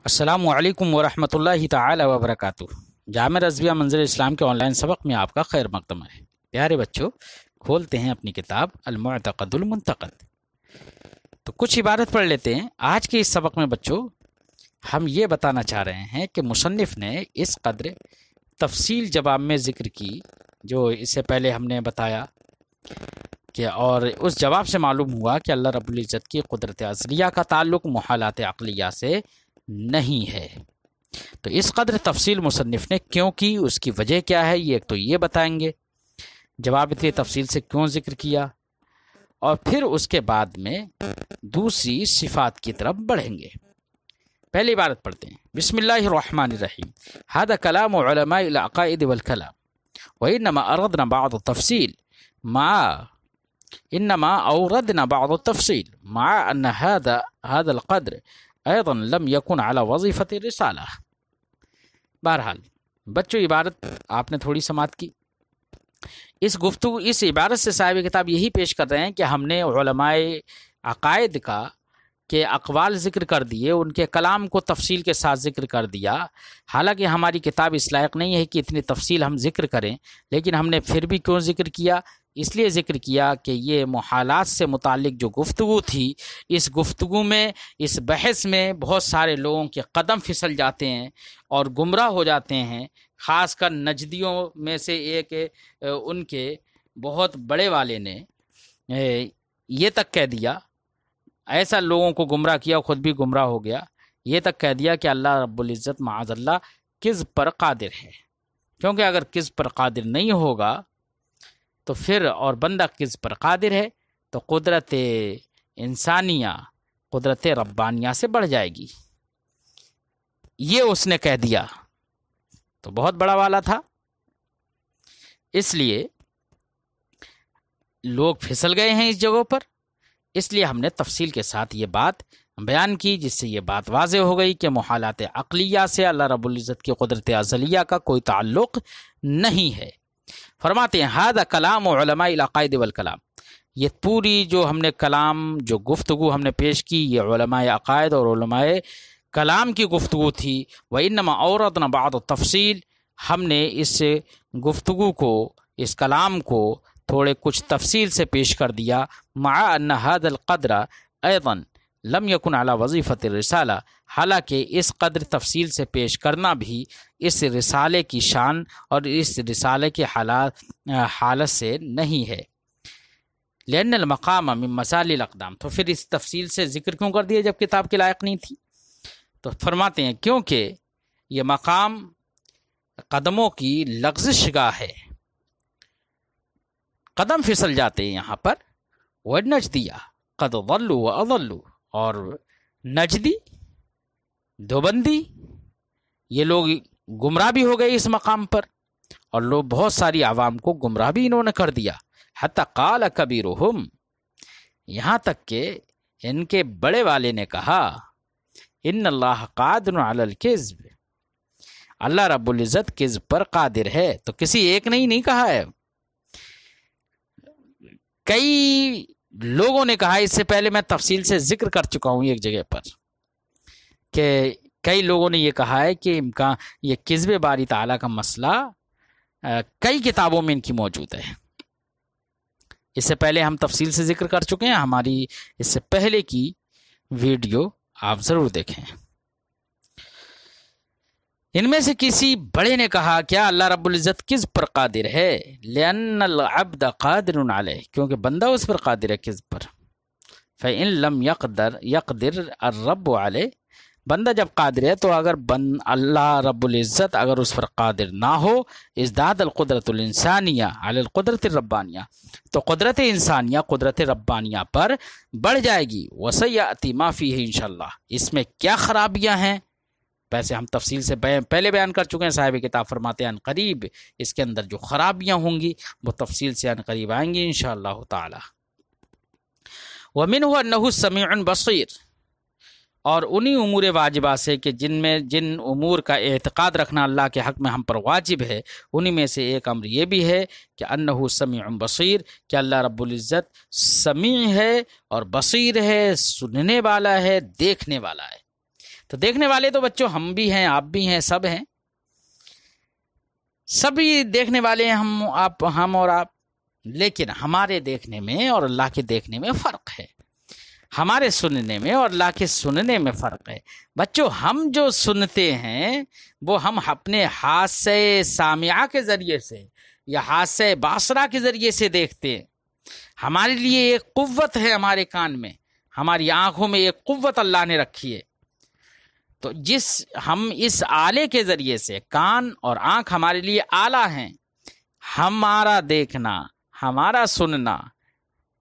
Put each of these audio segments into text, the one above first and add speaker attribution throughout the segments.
Speaker 1: السلام علیکم ورحمۃ اللہ تعالی وبرکاتہ۔ جامعہ رضویہ منظر اسلام کے آن لائن سبق میں آپ کا خیر مقدم ہے۔ پیارے بچوں، کھولتے ہیں اپنی کتاب المعتقد المنتقد، تو کچھ عبارت پڑھ لیتے ہیں۔ آج کے اس سبق میں بچوں ہم یہ بتانا چاہ رہے ہیں کہ مصنف نے اس قدر تفصیل جواب میں ذکر کی جو اس سے پہلے ہم نے بتایا کہ، اور اس جواب سے معلوم ہوا کہ اللہ رب العزت کی قدرت ازلیہ کا تعلق محالات عقلیہ سے نہیں ہے۔ تو اس قدر تفصیل مصنف نے کیوں کی، اس کی وجہ کیا ہے، یہ ایک تو یہ بتائیں گے، جواب اتنی تفصیل سے کیوں ذکر کیا، اور پھر اس کے بعد میں دوسری صفات کی طرف بڑھیں گے۔ پہلی عبارت پڑھتے ہیں۔ بسم اللہ الرحمن الرحیم۔ هذا كلام علماء العقائد والكلام وإنما أردنا بعض التفصيل إنما أوردنا بعض التفصيل مع أن هذا القدر أيضا لم يكن على وظيفة الرسالة۔ بہرحال بچوں، عبارت آپ نے تھوڑی سماعت کی۔ اس عبارت سے صاحب کتاب یہی پیش کر رہے ہیں کہ ہم نے علماء عقائد کے اقوال ذکر کر دیے، ان کے کلام کو تفصیل کے ساتھ ذکر کر دیا۔ حالانکہ ہماری کتاب اس لائق نہیں ہے کہ اتنی تفصیل ہم ذکر کریں، لیکن ہم نے پھر بھی کیوں ذکر کیا؟ اس لیے ذکر کیا کہ یہ محالات سے متعلق جو گفتگو تھی، اس گفتگو میں، اس بحث میں بہت سارے لوگوں کے قدم پھسل جاتے ہیں اور گمراہ ہو جاتے ہیں۔ خاص کر نجدیوں میں سے ایک ان کے بہت بڑے والے نے یہ تک کہہ دیا، ایسا لوگوں کو گمراہ کیا، خود بھی گمراہ ہو گیا، یہ تک کہہ دیا کہ اللہ رب العزت معاذ اللہ کذب پر قادر ہے۔ کیونکہ اگر کذب پر قادر نہیں ہوگا تو پھر، اور بندہ کذب پر قادر ہے تو قدرت انسانیہ قدرت ربانیہ سے بڑھ جائے گی، یہ اس نے کہہ دیا۔ تو بہت بڑا والا تھا، اس لیے لوگ پھسل گئے ہیں اس جگہ پر۔ اس لیے ہم نے تفصیل کے ساتھ یہ بات بیان کی، جس سے یہ بات واضح ہو گئی کہ محالات عقلیہ سے اللہ رب العزت کی قدرت ازلیہ کا کوئی تعلق نہیں ہے۔ فرماتے ہیں ھذا کلام علماء العقائد والکلام، یہ پوری جو ہم نے کلام، جو گفتگو ہم نے پیش کی، یہ علماء عقائد اور علماء کلام کی گفتگو تھی۔ وَإِنَّمَا أَوْرَدْنَا بَعْضَ التَّفْصِيل، ہم نے اس گفتگو کو، اس کلام کو تھوڑے کچھ تفصیل سے پیش کر دیا۔ مع ان هذا القدر ايضا لم يكن على وظیفۃ الرسالہ، حالانکہ اس قدر تفصیل سے پیش کرنا بھی اس رسالے کی شان اور اس رسالے کی حالت سے نہیں ہے۔ لأن المقام من مسال الاقدام، تو پھر اس تفصیل سے ذکر کیوں کر دیا جب کتاب کے لائق نہیں تھی؟ تو فرماتے ہیں کیونکہ یہ مقام قدموں کی لغزش گاہ ہے، قدم پھسل جاتے ہیں یہاں پر۔ وَالنَّجْدِيَّ قَدْ ضَلُّوا وَأَضَلُّوا، اور نجدی، دیوبندی، یہ لوگ گمراہ بھی ہو گئے اس مقام پر، اور لوگ بہت ساری عوام کو گمراہ بھی انہوں نے کر دیا۔ حتی قال کبیرہم، یہاں تک کہ ان کے بڑے والے نے کہا ان اللہ قادر علی الکذب، اللہ رب العزت کذب پر قادر ہے۔ تو کسی ایک نے ہی نہیں کہا ہے، کئی لوگوں نے کہا۔ اس سے پہلے میں تفصیل سے ذکر کر چکا ہوں ایک جگہ پر کہ کئی لوگوں نے یہ کہا ہے کہ یہ کذب باری تعالیٰ کا مسئلہ کئی کتابوں میں ان کی موجود ہے۔ اس سے پہلے ہم تفصیل سے ذکر کر چکے ہیں، ہماری اس سے پہلے کی ویڈیو آپ ضرور دیکھیں۔ ان میں سے کسی بڑے نے کہا کیا اللہ رب العزت کذب پر قادر ہے؟ لأن العبد قادر علیہ، کیونکہ بندہ اس پر قادر ہے کذب پر۔ فإن لم يقدر الرب علیہ، بندہ جب قادر ہے تو اگر اللہ رب العزت اگر اس پر قادر نہ ہو، ازداد القدرت الانسانیہ علی القدرت الربانیہ، تو قدرت انسانیہ قدرت ربانیہ پر بڑھ جائے گی۔ وسیأتی ما فیہ انشاءاللہ، اس میں کیا خرابیاں ہیں، ویسے ہم تفصیل سے پہلے بیان کر چکے ہیں۔ صاحب کتاب فرماتے ہیں عنقریب اس کے اندر جو خرابیاں ہوں گی وہ تفصیل سے عنقریب آئیں گی انشاءاللہ تعالی۔ وَمِنْهُ أَنَّهُ السَّمِيعُ الْبَصِيرُ، اور انہی امور واجبہ سے کہ جن امور کا اعتقاد رکھنا اللہ کے حق میں ہم پر واجب ہے، انہی میں سے ایک امر یہ بھی ہے کہ انہ سمیع بصیر، کہ اللہ رب العزت سمیع ہے اور بصیر ہے، سننے والا ہے، دیکھنے والا ہے۔ تو دیکھنے والے تو بچوں ہم بھی ہیں، آپ بھی ہیں، سب ہیں، سبھی دیکھنے والے ہیں، ہم اور آپ، لیکن ہمارے دیکھنے میں اور اللہ کے دیکھنے میں فرق ہے، ہمارے سننے میں اور اللہ کے سننے میں فرق ہے۔ بچوں ہم جو سنتے ہیں وہ ہم اپنے حاسہ سامعہ کے ذریعے سے یا حاسہ باصرہ کے ذریعے سے دیکھتے ہیں۔ ہمارے لیے ایک قوت ہے ہمارے کان میں، ہماری آنکھوں میں ایک قوت اللہ نے رکھی ہے، تو ہم اس آلے کے ذریعے سے، کان اور آنکھ ہمارے لیے آلہ ہیں، ہمارا دیکھنا، ہمارا سننا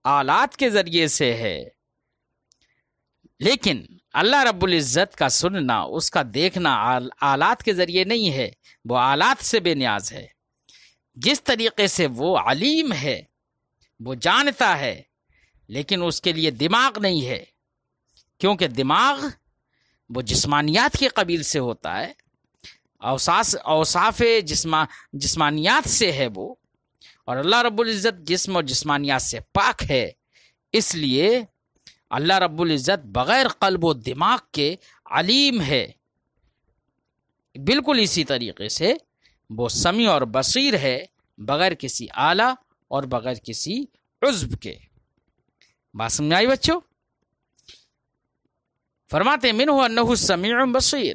Speaker 1: آلات کے ذریعے سے ہے، لیکن اللہ رب العزت کا سننا، اس کا دیکھنا آلات کے ذریعے نہیں ہے، وہ آلات سے بے نیاز ہے۔ جس طریقے سے وہ علیم ہے، وہ جانتا ہے، لیکن اس کے لیے دماغ نہیں ہے، کیونکہ دماغ وہ جسمانیات کے قبیل سے ہوتا ہے، اوصاف جسمانیات سے ہے وہ، اور اللہ رب العزت جسم اور جسمانیات سے پاک ہے، اس لیے اللہ رب العزت بغیر قلب و دماغ کے علیم ہے۔ بالکل اسی طریقے سے وہ سمیع اور بصیر ہے، بغیر کسی آلہ اور بغیر کسی عضو کے۔ بات سمجھ آئی بچوں؟ فرماتے منہ انہ سمیع بصیر،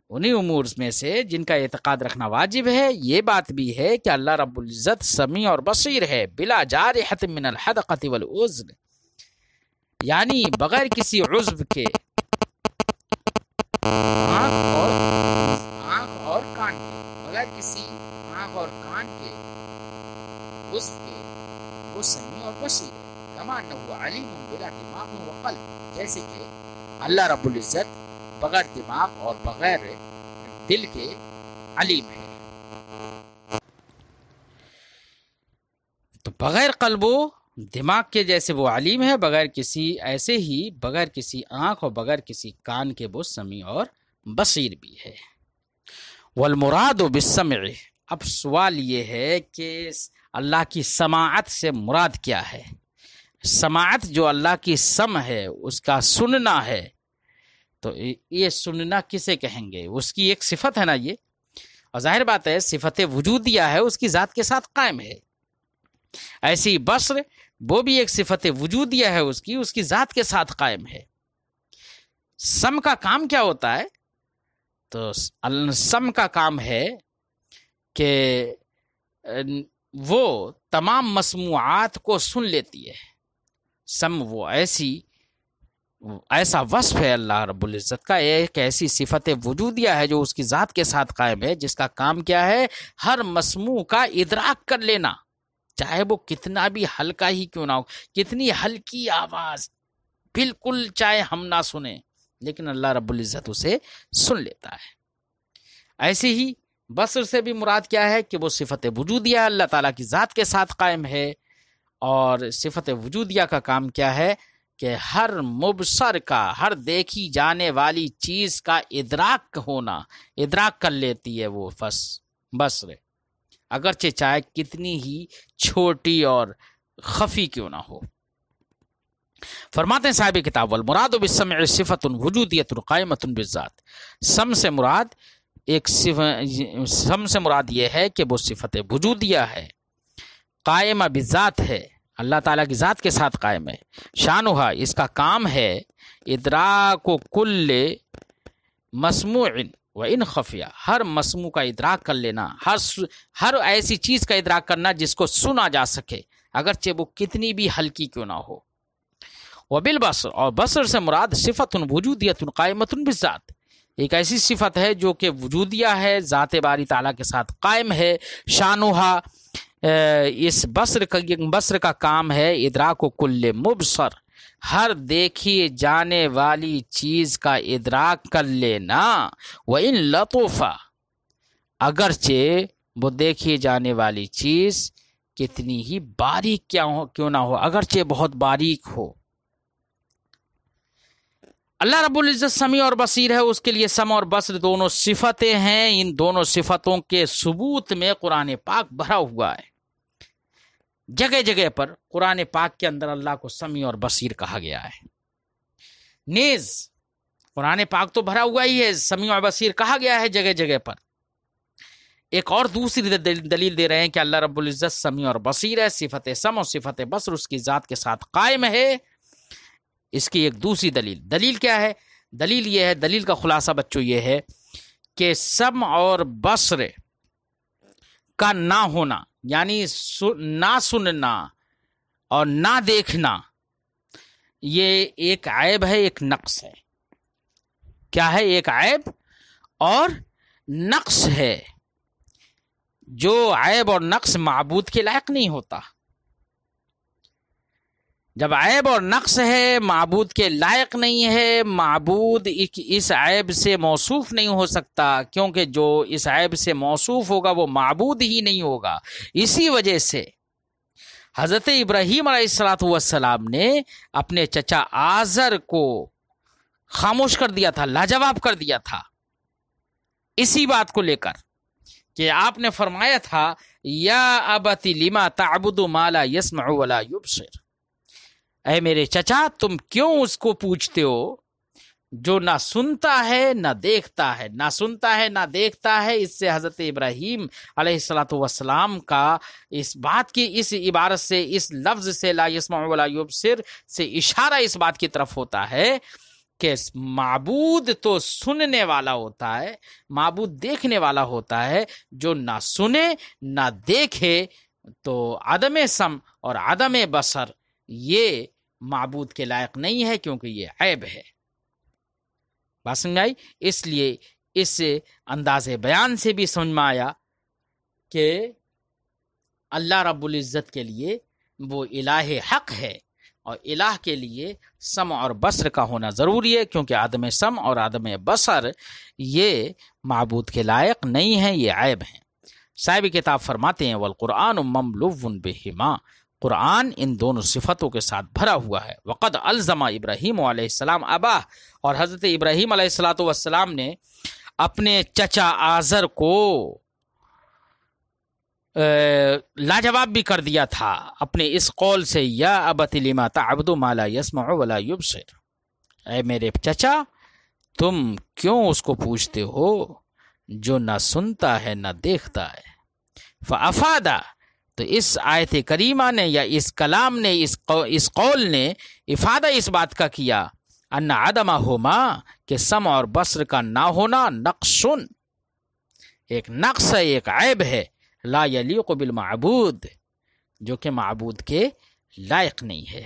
Speaker 1: انہی امور میں سے جن کا اعتقاد رکھنا واجب ہے یہ بات بھی ہے کہ اللہ رب العزت سمیع اور بصیر ہے، بلا جارحۃ من الحدقۃ والاذن، یعنی بغیر کسی عضو کے، آنکھ اور کان کے، بغیر کسی آنکھ اور کان کے عضو کے وہ سمیع اور بصیر ہے، کما انہ علیم بلا دماغ وقلب، جیسے کہ اللہ رب العزت بغیر دماغ اور بغیر دل کے علیم ہے۔ تو بغیر قلب و دماغ کے جیسے وہ علیم ہے، بغیر کسی، ایسے ہی بغیر کسی آنکھ اور بغیر کسی کان کے وہ سمیع اور بصیر بھی ہے۔ والمراد بالسمع، اب سوال یہ ہے کہ اللہ کی سماعت سے مراد کیا ہے؟ سماعت جو اللہ کی سمع ہے، اس کا سننا ہے، تو یہ سننا کسے کہیں گے؟ اس کی ایک صفت ہے نا یہ، اور ظاہر بات ہے صفت وجودیہ ہے، اس کی ذات کے ساتھ قائم ہے۔ ایسی بصر وہ بھی ایک صفت وجودیہ ہے، اس کی ذات کے ساتھ قائم ہے۔ سم کا کام کیا ہوتا ہے؟ تو سم کا کام ہے کہ وہ تمام مسموعات کو سن لیتی ہے۔ سم وہ ایسا وصف ہے اللہ رب العزت کا، ایک ایسی صفت وجودیہ ہے جو اس کی ذات کے ساتھ قائم ہے، جس کا کام کیا ہے؟ ہر مسموع کا ادراک کر لینا، چاہے وہ کتنا بھی ہلکا ہی کیوں نہ ہو، کتنی ہلکی آواز، بالکل چاہے ہم نہ سنیں، لیکن اللہ رب العزت اسے سن لیتا ہے۔ ایسے ہی بصر سے بھی مراد کیا ہے کہ وہ صفت وجودیہ اللہ تعالیٰ کی ذات کے ساتھ قائم ہے، اور صفت وجودیہ کا کام کیا ہے کہ ہر مبصر کا، ہر دیکھی جانے والی چیز کا ادراک ہونا، ادراک کر لیتی ہے وہ بصر، اگرچہ چاہے کتنی ہی چھوٹی اور خفی کیوں نہ ہو۔ فرماتے ہیں صاحب کتاب والمراد بالسمع صفت وجودیۃ قائمۃ بالذات، سم سے مراد یہ ہے کہ وہ صفت وجودیہ ہے، قائمہ بالذات ہے، اللہ تعالیٰ کی ذات کے ساتھ قائم ہے۔ شانہا، اس کا کام ہے ادراک کل مسموع و ان خفیہ، ہر مسموع کا ادراک کر لینا، ہر ایسی چیز کا ادراک کرنا جس کو سنا جا سکے، اگرچہ وہ کتنی بھی ہلکی کیوں نہ ہو۔ وبالبصر، اور بصر سے مراد صفت وجودیۃ قائمۃ بالذات، ایک ایسی صفت ہے جو کہ وجودیہ ہے، ذات باری تعالیٰ کے ساتھ قائم ہے۔ شانہا، اس بصر کا کام ہے ادراک و کل مبصر، ہر دیکھی جانے والی چیز کا ادراک کر لینا، وَإِن لَطُفَ، اگرچہ وہ دیکھی جانے والی چیز کتنی ہی باریک کیوں نہ ہو، اگرچہ بہت باریک ہو۔ اللہ رب العزت سمیع اور بصیر ہے، اس کے لیے سمع اور بصر دونوں صفتیں ہیں، ان دونوں صفتوں کے ثبوت میں قرآن پاک بھرا ہوا ہے۔ جگہ جگہ پر قرآن پاک کے اندر اللہ کو سمیع اور بصیر کہا گیا ہے۔ نیز قرآن پاک تو بھرا ہوا ہی ہے، سمیع و بصیر کہا گیا ہے جگہ جگہ پر۔ ایک اور دوسری دلیل دے رہے ہیں کہ اللہ رب العزت سمیع اور بصیر ہے، صفت سمع اور صفت بصر اس کی ذات کے ساتھ قائم ہے۔ اس کی ایک دوسری دلیل کیا ہے؟ دلیل یہ ہے، دلیل کا خلاصہ بچوں یہ ہے کہ سمع اور بصر کا نہ ہونا، یعنی نہ سننا اور نہ دیکھنا، یہ ایک عیب ہے، ایک نقص ہے۔ کیا ہے؟ ایک عیب اور نقص ہے، جو عیب اور نقص معبود کے لائق نہیں ہوتا۔ جب عیب اور نقص ہے، معبود کے لائق نہیں ہے، معبود اس عیب سے موصوف نہیں ہو سکتا، کیونکہ جو اس عیب سے موصوف ہوگا وہ معبود ہی نہیں ہوگا۔ اسی وجہ سے حضرت ابراہیم علیہ السلام نے اپنے چچا آزر کو خاموش کر دیا تھا، لاجواب کر دیا تھا، اسی بات کو لے کر کہ آپ نے فرمایا تھا یا ابت لما تعبد ما لا يسمع ولا يبصر، اے میرے چچا تم کیوں اس کو پوچھتے ہو جو نہ سنتا ہے نہ دیکھتا ہے، نہ سنتا ہے نہ دیکھتا ہے۔ اس سے حضرت ابراہیم علیہ السلام کا اس بات کی، اس عبارت سے، اس لفظ سے لا يسمع ولا يبصر سے اشارہ اس بات کی طرف ہوتا ہے کہ معبود تو سننے والا ہوتا ہے، معبود دیکھنے والا ہوتا ہے، جو نہ سنے نہ دیکھے تو عدم سمع اور عدم بصر یہ معبود کے لائق نہیں ہے، کیونکہ یہ عیب ہے۔ بات سمجھ آئی؟ اس لیے اس انداز بیان سے بھی سمجھ میں آیا کہ اللہ رب العزت کے لیے وہ الہ حق ہے، اور الہ کے لیے سمع اور بصر کا ہونا ضروری ہے، کیونکہ عدم سمع اور عدم بصر یہ معبود کے لائق نہیں ہے، یہ عیب ہیں۔ صاحب کتاب فرماتے ہیں والقرآن مملوء بہما، قرآن ان دونوں صفتوں کے ساتھ بھرا ہوا ہے۔ وقد الزم ابراہیم علیہ السلام اباہ، اور حضرت ابراہیم علیہ السلام نے اپنے چچا آزر کو لاجواب بھی کر دیا تھا اپنے اس قول سے، یا ابت لما تعبد ما لا يسمع ولا يبصر، اے میرے چچا تم کیوں اس کو پوچھتے ہو جو نہ سنتا ہے نہ دیکھتا ہے۔ فافادا، تو اس آیت کریمہ نے یا اس کلام نے، اس قول نے افادہ اس بات کا کیا ان عدمہما، کہ سمع اور بصر کا نہ ہونا نقصن، ایک نقص ہے، ایک عیب ہے، لا یلیق بالمعبود، جو کہ معبود کے لائق نہیں ہے۔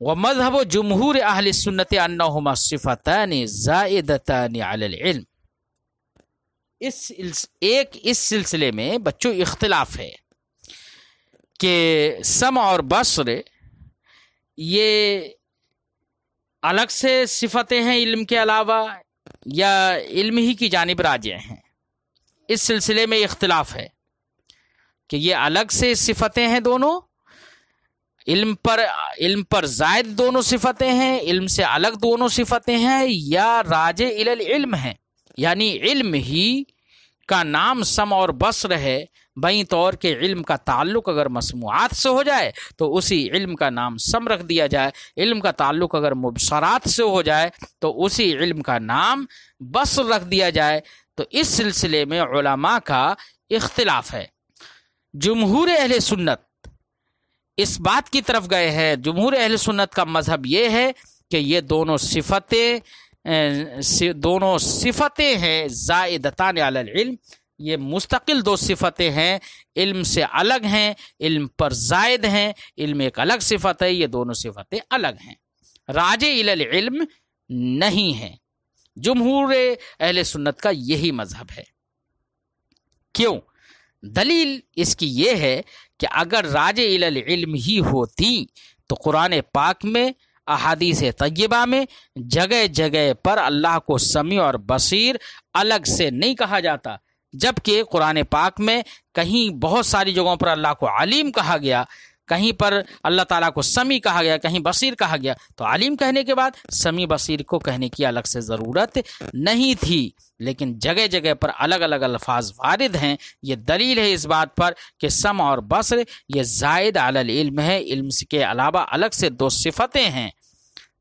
Speaker 1: ومذہب جمہور اہل السنت انہما صفتان زائدتان علی العلم، اس سلسلے میں بچوں اختلاف ہے کہ سمع اور بصر یہ الگ سے صفتیں ہیں علم کے علاوہ، یا علم ہی کی جانب راجع ہیں۔ اس سلسلے میں اختلاف ہے کہ یہ الگ سے صفتیں ہیں دونوں، علم پر زائد دونوں صفتیں ہیں، علم سے الگ دونوں صفتیں ہیں، یا راجع الی العلم ہیں، یعنی علم ہی کا نام سمع اور بصر ہے، بیں طور کے علم کا تعلق اگر مسموعات سے ہو جائے تو اسی علم کا نام سمع رکھ دیا جائے، علم کا تعلق اگر مبصرات سے ہو جائے تو اسی علم کا نام بصر رکھ دیا جائے۔ تو اس سلسلے میں علماء کا اختلاف ہے۔ جمہور اہل سنت اس بات کی طرف گئے ہیں، جمہور اہل سنت کا مذہب یہ ہے کہ یہ دونوں صفتیں ہیں زائدتان علی العلم، یہ مستقل دو صفتیں ہیں، علم سے الگ ہیں، علم پر زائد ہیں، علم ایک الگ صفت ہے، یہ دونوں صفتیں الگ ہیں، راجع الی العلم نہیں ہیں۔ جمہور اہل سنت کا یہی مذہب ہے۔ کیوں؟ دلیل اس کی یہ ہے کہ اگر راجع الی العلم ہی ہوتی تو قرآن پاک میں، احادیث طیبہ میں جگہ جگہ پر اللہ کو سمیع اور بصیر الگ سے نہیں کہا جاتا، جبکہ قرآن پاک میں کہیں بہت ساری جگہوں پر اللہ کو علیم کہا گیا، کہیں پر اللہ تعالیٰ کو سمیع کہا گیا، کہیں بصیر کہا گیا، تو علیم کہنے کے بعد سمیع بصیر کو کہنے کی الگ سے ضرورت نہیں تھی، لیکن جگہ جگہ پر الگ الگ الفاظ وارد ہیں۔ یہ دلیل ہے اس بات پر کہ سمع اور بصر یہ زائد علی العلم ہے، علم کے علاوہ الگ سے دو صفتیں ہیں،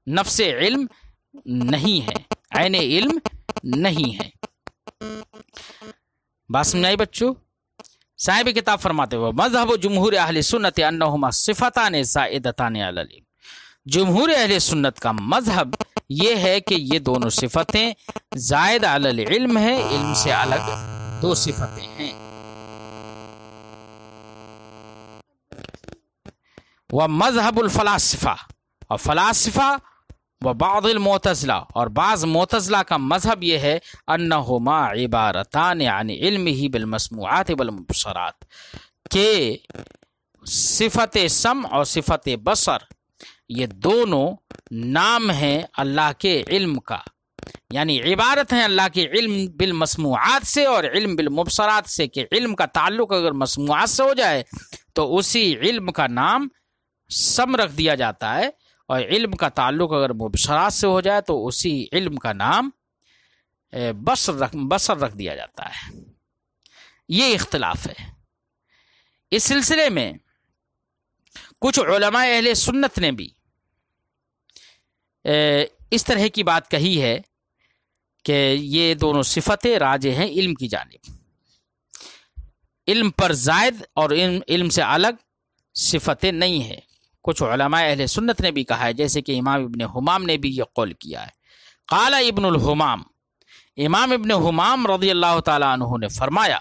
Speaker 1: نفس علم نہیں ہے، عین علم نہیں ہے۔ بات سمجھ آئی بچوں؟ صاحب کتاب فرماتے ہوئے مذہب جمہور اہل سنت انہما صفتان زائدتان علی العلم، جمہور اہل سنت کا مذہب یہ ہے کہ یہ دونوں صفتیں زائد علی العلم ہے، علم سے الگ دو صفتیں ہیں۔ ومذہب الفلاسفہ، اور فلاسفہ و بعض المعتزلہ، اور بعض معتزلہ کا مذہب یہ ہے انہما عبارتان عن علمہ بالمسموعات والمبصرات، کہ صفت سمع اور صفت بصر یہ دونوں نام ہیں اللہ کے علم کا، یعنی عبارت ہیں اللہ کے علم بالمسموعات سے اور علم بالمبصرات سے، کہ علم کا تعلق اگر مسموعات سے ہو جائے تو اسی علم کا نام سم رکھ دیا جاتا ہے، اور علم کا تعلق اگر مبصرات سے ہو جائے تو اسی علم کا نام بصر رکھ دیا جاتا ہے۔ یہ اختلاف ہے۔ اس سلسلے میں کچھ علماء اہل سنت نے بھی اس طرح کی بات کہی ہے کہ یہ دونوں صفتیں راجح ہیں علم کی جانب، علم پر زائد اور علم سے الگ صفتیں نہیں ہیں۔ کچھ علماء اہل سنت نے بھی کہا ہے، جیسے کہ امام ابن حمام نے بھی یہ قول کیا ہے۔ قال ابن الحمام، امام ابن حمام رضی اللہ تعالیٰ عنہ نے فرمایا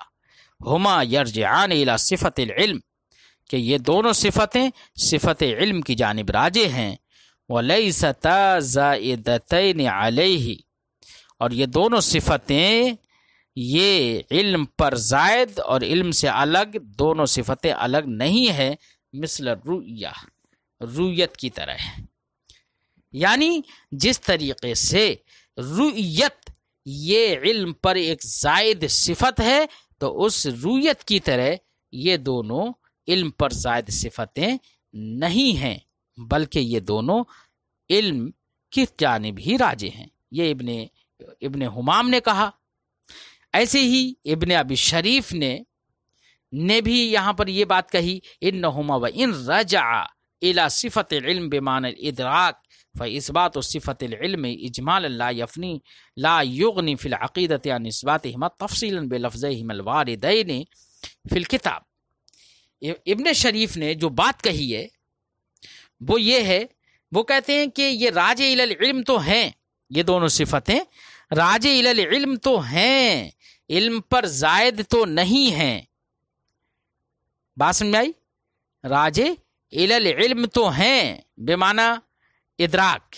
Speaker 1: ہما یرجعان الی صفت العلم، کہ یہ دونوں صفتیں صفت علم کی جانب راجع ہیں، ولیستا زائدتین علیہ، اور یہ دونوں صفتیں یہ علم پر زائد اور علم سے الگ دونوں صفتیں الگ نہیں ہیں، مثل الرؤیہ، رؤیت کی طرح ہے۔ یعنی جس طریقے سے رؤیت یہ علم پر ایک زائد صفت ہے، تو اس رؤیت کی طرح یہ دونوں علم پر زائد صفتیں نہیں ہیں، بلکہ یہ دونوں علم کی جانب ہی راجع ہیں۔ یہ ابن حمام نے کہا۔ ایسے ہی ابن ابی شریف نے بھی یہاں پر یہ بات کہی، انہما وان رجع الى صفت العلم بمعنى الادراک فاثبات صفت العلم اجمالا لا یغنی فی العقیدۃ عن اثباتہما تفصیلا بلفظیہما الواردین فی الکتاب۔ ابن شریف نے جو بات کہی ہے وہ یہ ہے، وہ کہتے ہیں کہ یہ راجع الی العلم تو ہیں، یہ دونوں صفتیں راجع الی العلم تو ہیں، علم پر زائد تو نہیں ہیں۔ بات سمجھ آئی؟ راجع الی العلم تو ہیں بمعنی ادراک،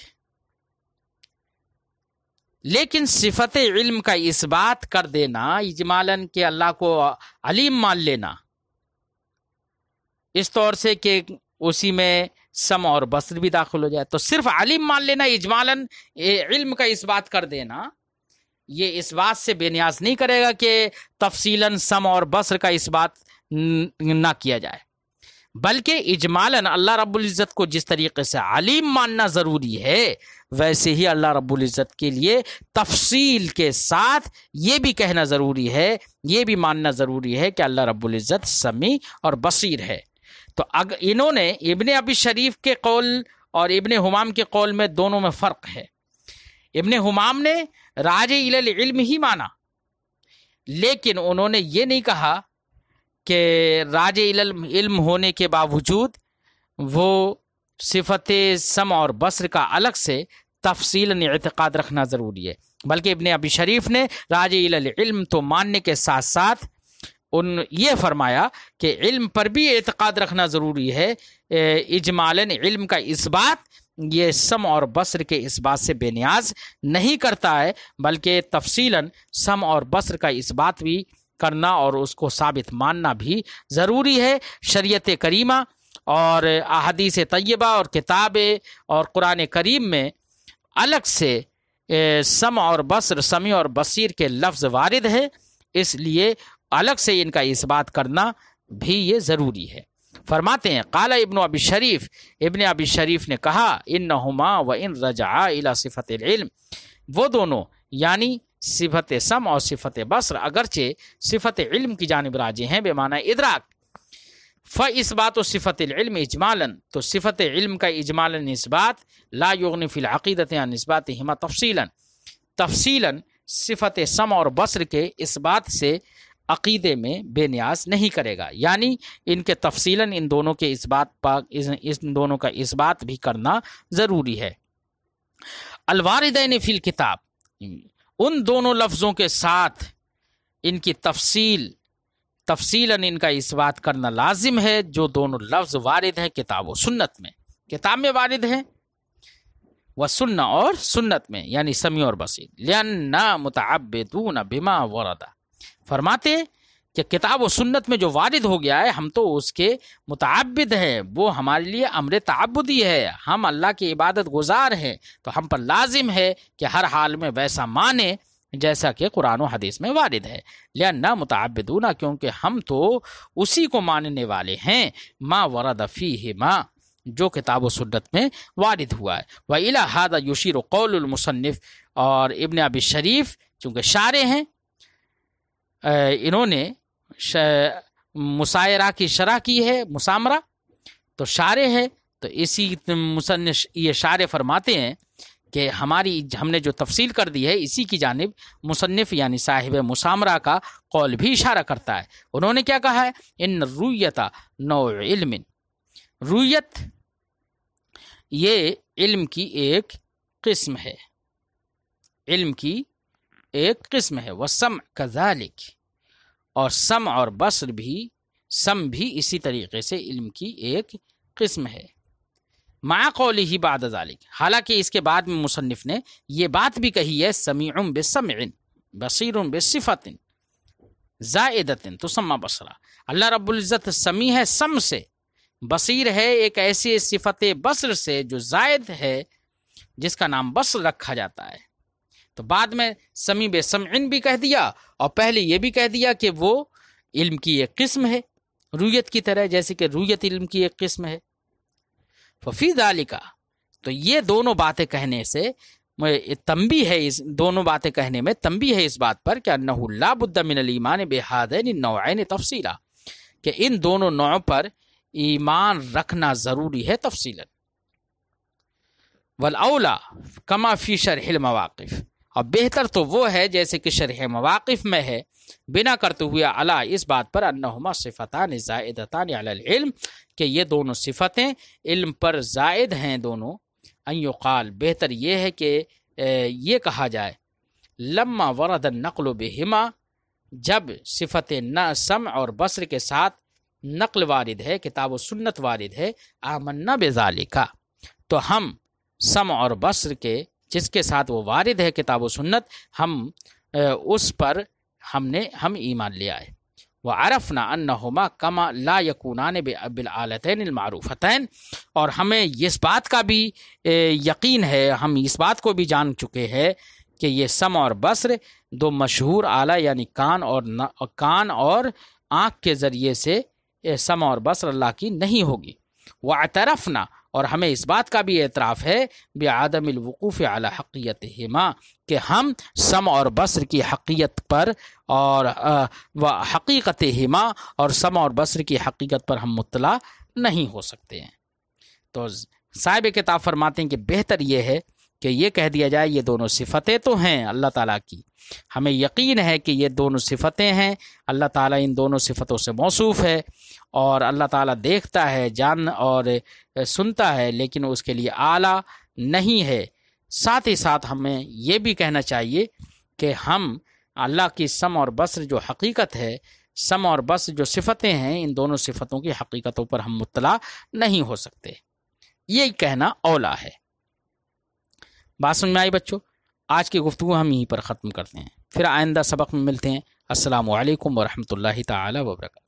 Speaker 1: لیکن صفت علم کا اس بات کر دینا اجمالاً کہ اللہ کو علیم مان لینا، اس طور سے کہ اسی میں سمع اور بصر بھی داخل ہو جائے، تو صرف علیم مان لینا اجمالاً علم کا اس بات کر دینا، یہ اس بات سے بے نیاز نہیں کرے گا کہ تفصیلاً سمع اور بصر کا اس بات نہ کیا جائے، بلکہ اجمالاً اللہ رب العزت کو جس طریقے سے علیم ماننا ضروری ہے، ویسے ہی اللہ رب العزت کے لیے تفصیل کے ساتھ یہ بھی کہنا ضروری ہے، یہ بھی ماننا ضروری ہے کہ اللہ رب العزت سمیع اور بصیر ہے۔ تو انہوں نے ابن ابی شریف کے قول اور ابن حمام کے قول میں دونوں میں فرق ہے۔ ابن حمام نے راجع الی العلم ہی مانا، لیکن انہوں نے یہ نہیں کہا کہ راجع الی العلم ہونے کے باوجود وہ صفت سمع اور بصر کا الگ سے تفصیلاً اعتقاد رکھنا ضروری ہے، بلکہ ابن ابی شریف نے راجع الی العلم تو ماننے کے ساتھ ساتھ یہ فرمایا کہ علم پر بھی اعتقاد رکھنا ضروری ہے، اجمالاً علم کا اس بات یہ سمع اور بصر کے اس بات سے بے نیاز نہیں کرتا ہے، بلکہ تفصیلاً سمع اور بصر کا اس بات بھی کرنا اور اس کو ثابت ماننا بھی ضروری ہے۔ شریعت کریمہ اور احادیث طیبہ اور کتابیں اور قرآن کریم میں الگ سے سمع اور بصر، سمیع اور بصیر کے لفظ وارد ہے، اس لیے الگ سے ان کا اس بات کرنا بھی یہ ضروری ہے۔ فرماتے ہیں قال ابن ابی شریف، ابن ابی شریف نے کہا انہما وان رجعا الی صفت العلم، وہ دونوں یعنی صفت سمع اور صفت بصر اگرچہ صفت علم کی جانب راجع ہیں بمعنی ادراک، فاثبات صفت العلم اجمالا، تو صفت علم کا اجمالا اس بات لا یغنی فی العقیدۃ عن اثباتہما تفصیلا، تفصیلا صفت سمع اور بصر کے اس بات سے عقیدے میں بے نیاز نہیں کرے گا، یعنی ان کے تفصیلاً ان دونوں کے ان دونوں کا اس بات بھی کرنا ضروری ہے۔ الواردین فی الکتاب، ان دونوں لفظوں کے ساتھ ان کی تفصیلاً ان کا اس بات کرنا لازم ہے جو دونوں لفظ وارد ہیں کتاب و سنت میں، کتاب میں وارد ہیں وسنہ اور سنت میں، یعنی سمیع اور بصیر، لأننا متعبدون بما ورد، فرماتے کہ کتاب و سنت میں جو وارد ہو گیا ہے ہم تو اس کے متعبد ہیں، وہ ہمارے لیے امر تعبدی ہے، ہم اللہ کی عبادت گزار ہیں، تو ہم پر لازم ہے کہ ہر حال میں ویسا مانیں جیسا کہ قرآن و حدیث میں وارد ہے۔ لأننا متعبدون، کیونکہ ہم تو اسی کو ماننے والے ہیں، ما ورد فیہما، جو کتاب و سنت میں وارد ہوا ہے۔ وَإِلَى هَذَا يُشِيرُ قول المصنف، اور ابن ابی شریف چونکہ شارح ہیں، انہوں نے مسائرہ کی شرح کی ہے، مسامرہ تو شارح ہے، تو اسی مصنف یہ شارح فرماتے ہیں کہ ہم نے جو تفصیل کر دی ہے اسی کی جانب مصنف یعنی صاحب مسامرہ کا قول بھی اشارہ کرتا ہے۔ انہوں نے کیا کہا ہے؟ ان رویت نوع علم، رویت یہ علم کی ایک قسم ہے، علم کی ایک قسم ہے، والسمع کذالک، اور سمع اور بصر بھی، سم بھی اسی طریقے سے علم کی ایک قسم ہے۔ مع قولہ بعد ذالک، حالانکہ اس کے بعد میں مصنف نے یہ بات بھی کہی ہے، سمیع بسمع بصیر بصفت زائدۃ تسمى بصرا، اللہ رب العزت سمیع ہے سم سے، بصیر ہے ایک ایسی صفت بصر سے جو زائد ہے، جس کا نام بصر رکھا جاتا ہے۔ تو بعد میں سمیع بسمع بھی کہہ دیا، اور پہلے یہ بھی کہہ دیا کہ وہ علم کی ایک قسم ہے، رویت کی طرح، جیسے کہ رویت علم کی ایک قسم ہے۔ ففی ذالک، تو یہ دونوں باتیں کہنے سے تنبیہ ہے، اس دونوں باتیں کہنے میں تنبیہ ہے اس بات پر کہ انہ لا بد من الایمان بہذین النوعین تفصیلا، کہ ان دونوں نوعوں پر ایمان رکھنا ضروری ہے تفصیلا۔ والاولا کما فی شرح المواقف، اور بہتر تو وہ ہے جیسے کہ شرح مواقف میں ہے، بنا کرتے ہوئے علا اس بات پر انہما صفتان زائدتان علی العلم، کہ یہ دونوں صفتیں علم پر زائد ہیں دونوں، ان یقال، بہتر یہ ہے کہ یہ کہا جائے، لما ورد النقل بہما، جب صفت سمع اور بصر کے ساتھ نقل وارد ہے، کتاب و سنت وارد ہے، آمنا بذالک، تو ہم سمع اور بصر کے جس کے ساتھ وہ وارد ہے کتاب و سنت، ہم اس پر ہم ایمان لے آئے۔ وعرفنا انہما کما لا یکونان بالآلتین المعروفتین، اور ہمیں اس بات کا بھی یقین ہے، ہم اس بات کو بھی جان چکے ہیں کہ یہ سمع اور بصر دو مشہور آلہ یعنی کان اور آنکھ کے ذریعے سے سمع اور بصر اللہ کی نہیں ہوگی۔ واعترفنا، اور ہمیں اس بات کا بھی اعتراف ہے بعدم الوقوف علی حقیقتہما، کہ ہم سمع اور بصر کی حقیقت پر اور حقیقتہما اور سمع اور بصر کی حقیقت پر ہم مطلع نہیں ہو سکتے ہیں۔ تو صاحب کتاب فرماتے ہیں کہ بہتر یہ ہے کہ یہ کہہ دیا جائے یہ دونوں صفتیں تو ہیں اللہ تعالیٰ کی، ہمیں یقین ہے کہ یہ دونوں صفتیں ہیں، اللہ تعالیٰ ان دونوں صفتوں سے موصوف ہے، اور اللہ تعالیٰ دیکھتا ہے، جان اور سنتا ہے، لیکن اس کے لیے اعلیٰ نہیں ہے۔ ساتھ ہی ساتھ ہمیں یہ بھی کہنا چاہیے کہ ہم اللہ کی سمع اور بصر جو حقیقت ہے، سمع اور بصر جو صفتیں ہیں، ان دونوں صفتوں کی حقیقتوں پر ہم مطلع نہیں ہو سکتے، یہ کہنا اولا ہے۔ بات سمجھ میں آئی بچوں؟ آج کی گفتگو ہم یہیں پر ختم کرتے ہیں، پھر آئندہ سبق میں ملتے ہیں۔ السلام علیکم ورحمۃ اللہ تعالی وبرکاتہ۔